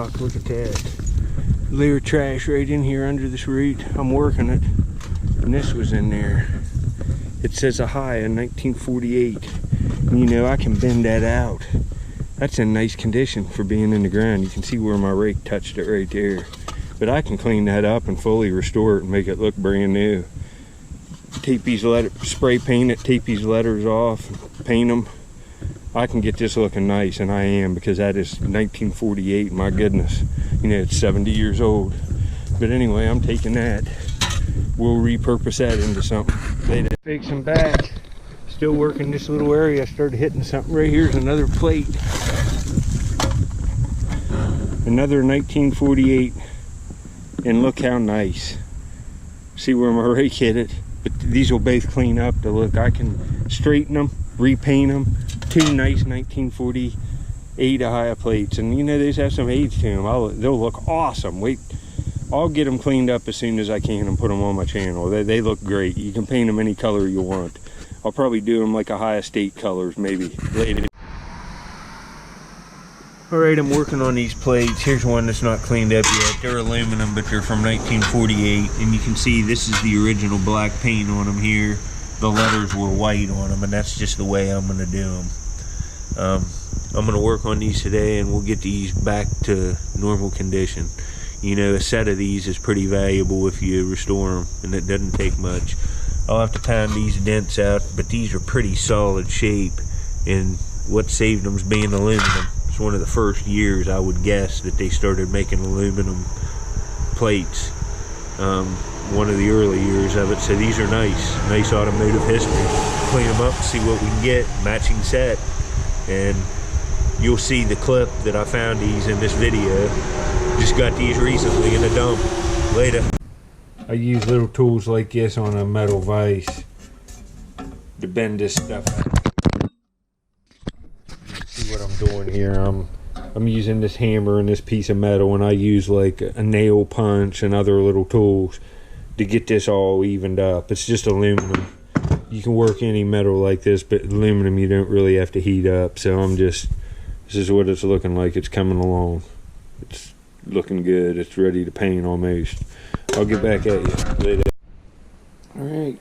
rock. Look at that. Layer of trash right in here under this root. I'm working it. And this was in there. It says a high in 1948. And you know, I can bend that out. That's in nice condition for being in the ground. You can see where my rake touched it right there. But I can clean that up and fully restore it and make it look brand new. Tape these letters, spray paint it, tape these letters off, paint them. I can get this looking nice, and I am, because that is 1948. My goodness, you know, it's 70 years old. But anyway, I'm taking that. We'll repurpose that into something later. Fixing back. Still working this little area. I started hitting something right here's another plate. Another 1948, and look how nice. See where my rake hit it? But these will both clean up to look. I can straighten them, repaint them. Two nice 1948 Ahia plates, and you know, these have some age to them. They'll look awesome. Wait, I'll get them cleaned up as soon as I can and put them on my channel. They look great. You can paint them any color you want. I'll probably do them like Ahia State colors maybe later. Alright, I'm working on these plates. Here's one that's not cleaned up yet. They're aluminum, but they're from 1948. And you can see this is the original black paint on them here. The letters were white on them, and that's just the way I'm going to do them. I'm going to work on these today, and we'll get these back to normal condition. You know, a set of these is pretty valuable if you restore them, and it doesn't take much. I'll have to pound these dents out, but these are pretty solid shape, and what saved them is being aluminum. It's one of the first years, I would guess, that they started making aluminum plates. One of the early years of it, so these are nice automotive history. Clean them up, see what we can get, matching set, and you'll see the clip that I found these in this video. Just got these recently in a dump. Later. I use little tools like this on a metal vise to bend this stuff out. See what I'm doing here? I'm using this hammer and this piece of metal, and I use like a nail punch and other little tools to get this all evened up. It's just aluminum. You can work any metal like this, but aluminum you don't really have to heat up. So this is what it's looking like. It's coming along. It's looking good. It's ready to paint almost. I'll get back at you later. Alright,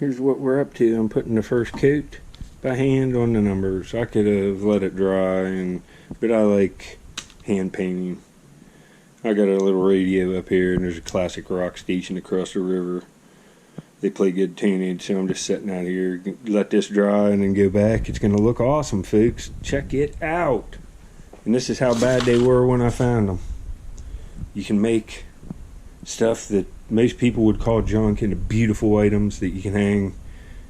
here's what we're up to. I'm putting the first coat by hand on the numbers. I could have let it dry, but I like hand painting. I got a little radio up here, and there's a classic rock station across the river. They play good tuning, so I'm just sitting out here. Let this dry and then go back. It's going to look awesome, folks. Check it out. And this is how bad they were when I found them. You can make stuff that most people would call junk into beautiful items that you can hang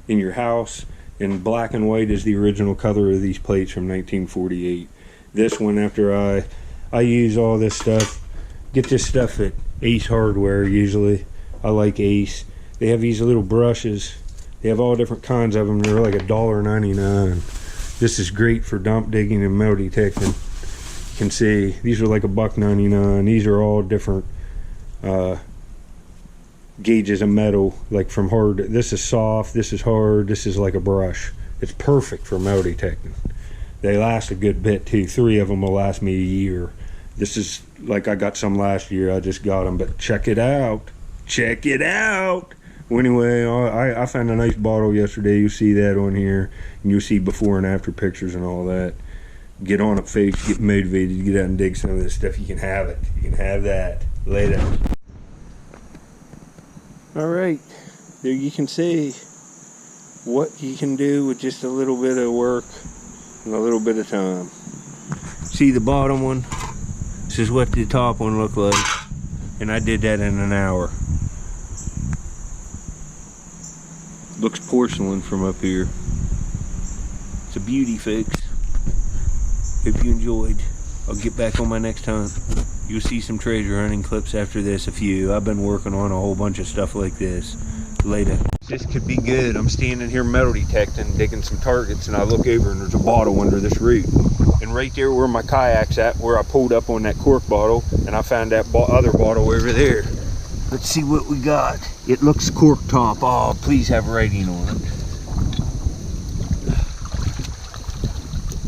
in your house. And black and white is the original color of these plates from 1948. This one, after I use all this stuff, get this stuff at Ace Hardware usually. I like Ace. They have these little brushes. They have all different kinds of them. They're like $1.99. This is great for dump digging and metal detecting. You can see these are like $1.99. These are all different gauges of metal, like from hard. This is soft, this is hard, this is like a brush. It's perfect for metal detecting. They last a good bit too. 3 of them will last me a year. This is like I got some last year. I just got them, but check it out. Check it out. Well, anyway, I found a nice bottle yesterday. You'll see that on here, and you'll see before and after pictures and all that. Get on it, folks. Get motivated. Get out and dig some of this stuff. You can have it. You can have that later. All right, there you can see what you can do with just a little bit of work and a little bit of time. See the bottom one? This is what the top one looked like, and I did that in an hour. Looks porcelain from up here. It's a beauty, folks. Hope you enjoyed. I'll get back on my next time. You'll see some treasure hunting clips after this, a few. I've been working on a whole bunch of stuff like this. Later. This could be good. I'm standing here metal detecting, digging some targets, and I look over and there's a bottle under this root. And right there where my kayak's at, where I pulled up on that cork bottle, and I found that other bottle over there. Let's see what we got. It looks cork top. Oh, please have writing on it.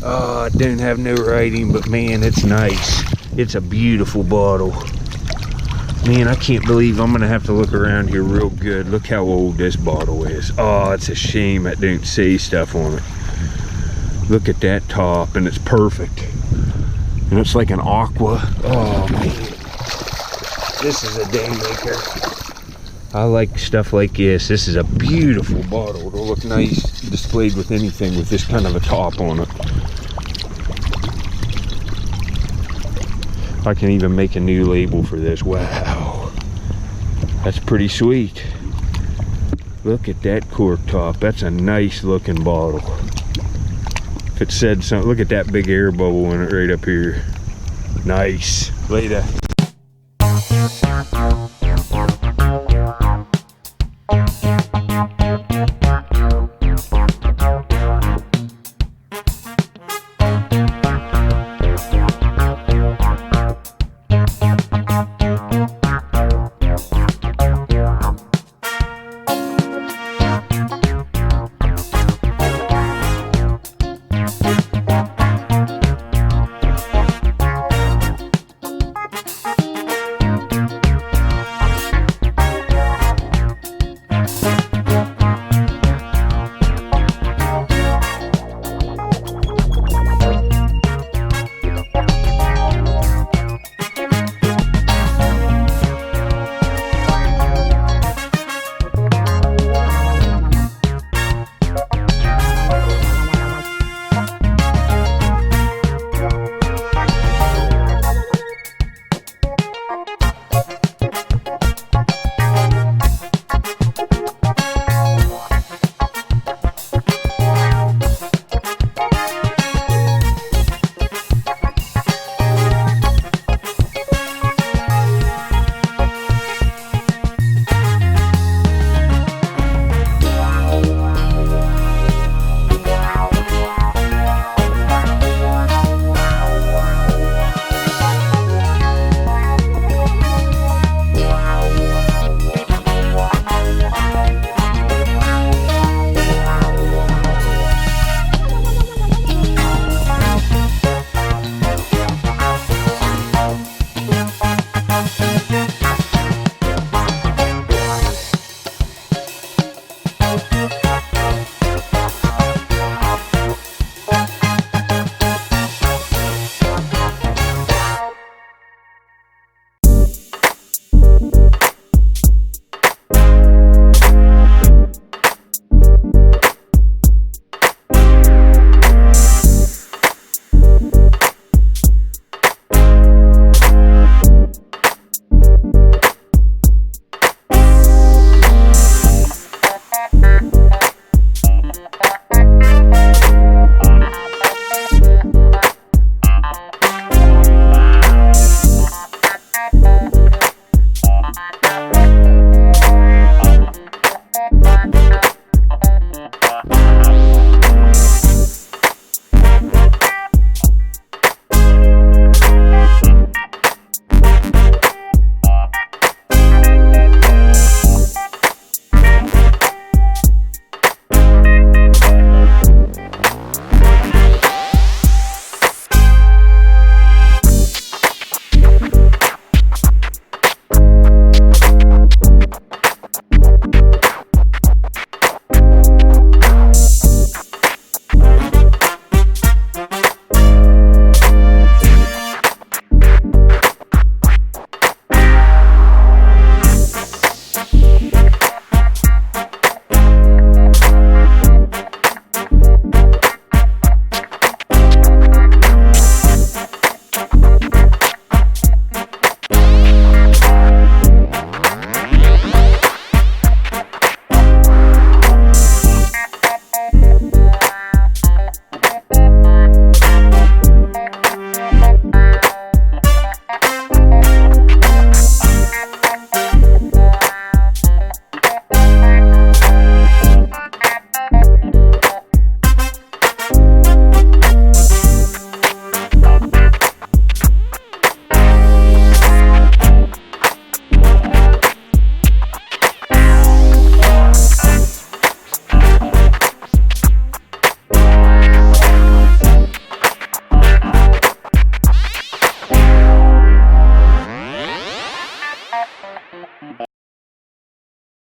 Oh, I don't have no writing, but man, it's nice. It's a beautiful bottle. Man, I can't believe I'm gonna have to look around here real good. Look how old this bottle is. Oh, it's a shame I didn't say stuff on it. Look at that top, and it's perfect. And it's like an aqua. Oh man, this is a day maker. I like stuff like this. This is a beautiful bottle. It'll look nice displayed with anything with this kind of a top on it. I can even make a new label for this. Wow, that's pretty sweet. Look at that cork top. That's a nice looking bottle. If it said something, look at that big air bubble in it right up here. Nice. Later.